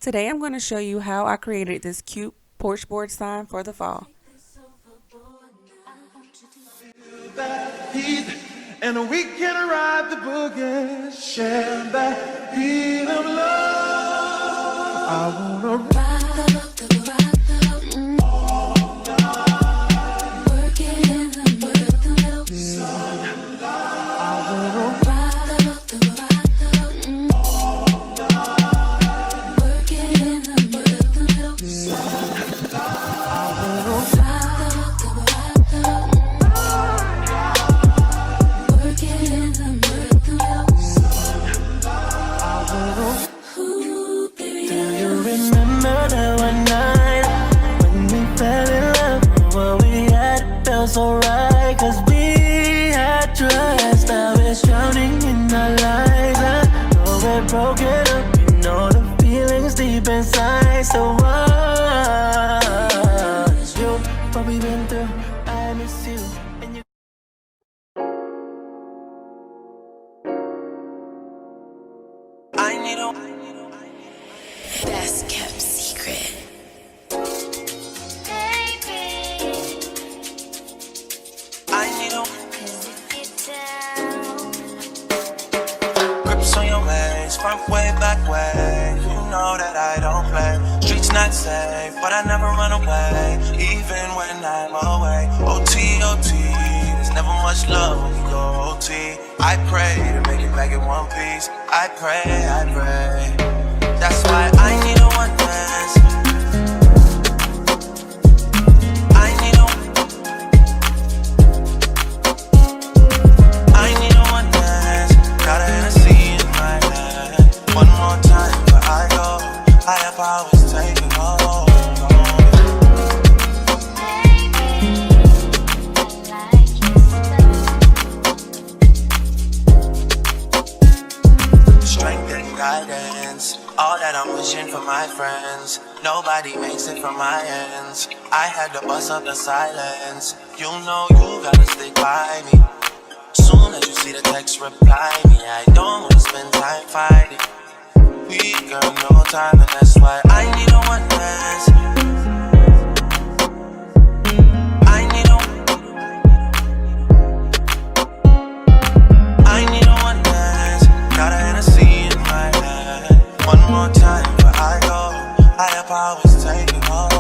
Today I'm going to show you how I created this cute porch board sign for the fall. And we can ride the boogie, share that beat of love. I wanna ride working in the middle. I wanna working in the middle. I wanna so right, cause we had trust. Now it's drowning in our lives. I know we're broken up, you know the feelings deep inside. So what we've been through, I miss you. And you I need a best kept secret. Grips on your waist, front way, back way. You know that I don't play. Streets not safe, but I never run away, even when I'm away. OT, OT, there's never much love when we go OT. I pray to make it back in one piece. I pray. That's why I need a one dance. One more time where I go, higher powers taking hold. Strength and guidance, all that I'm wishing for my friends. Nobody makes it from my ends. I had to bust up the silence. You know you gotta stick by me. Soon as you see the text, reply me. I don't wanna spend time fighting. We got no time, and that's why I need a one dance. I need a one dance. Got a Hennessy in my hand. One more time where I go, higher powers taking hold.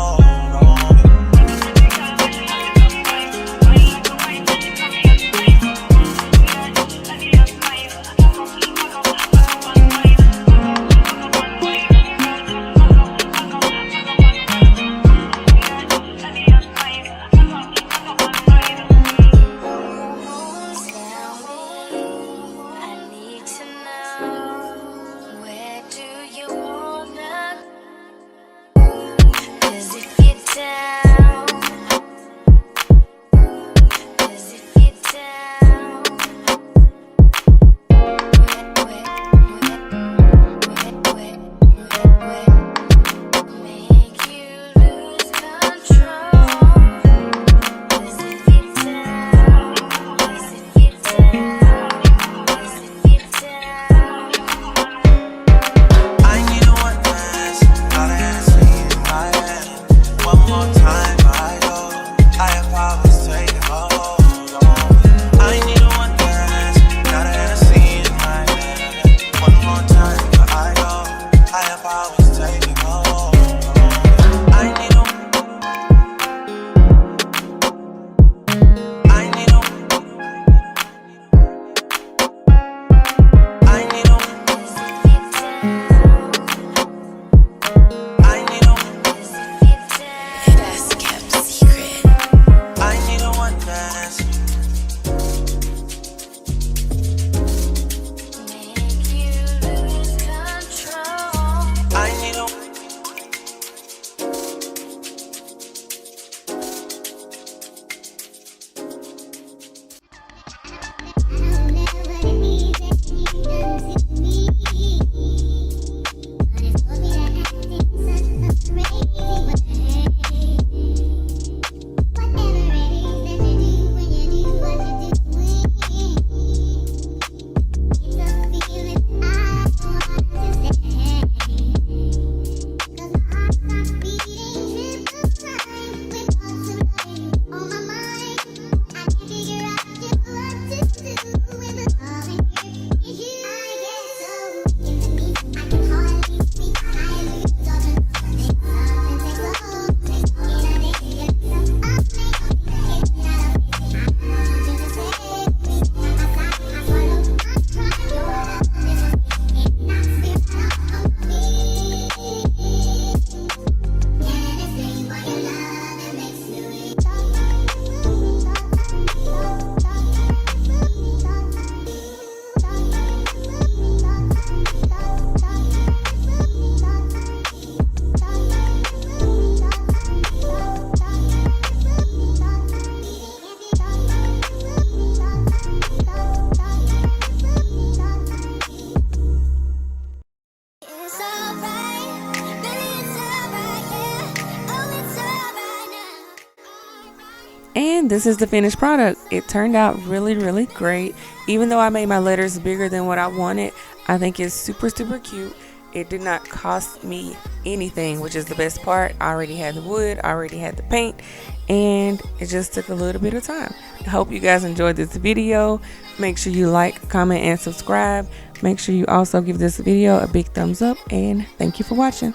And this is the finished product. It turned out really, really great. Even though I made my letters bigger than what I wanted, I think it's super, super cute. It did not cost me anything, which is the best part. I already had the wood, I already had the paint, and it just took a little bit of time. I hope you guys enjoyed this video. Make sure you like, comment, and subscribe. Make sure you also give this video a big thumbs up, and thank you for watching.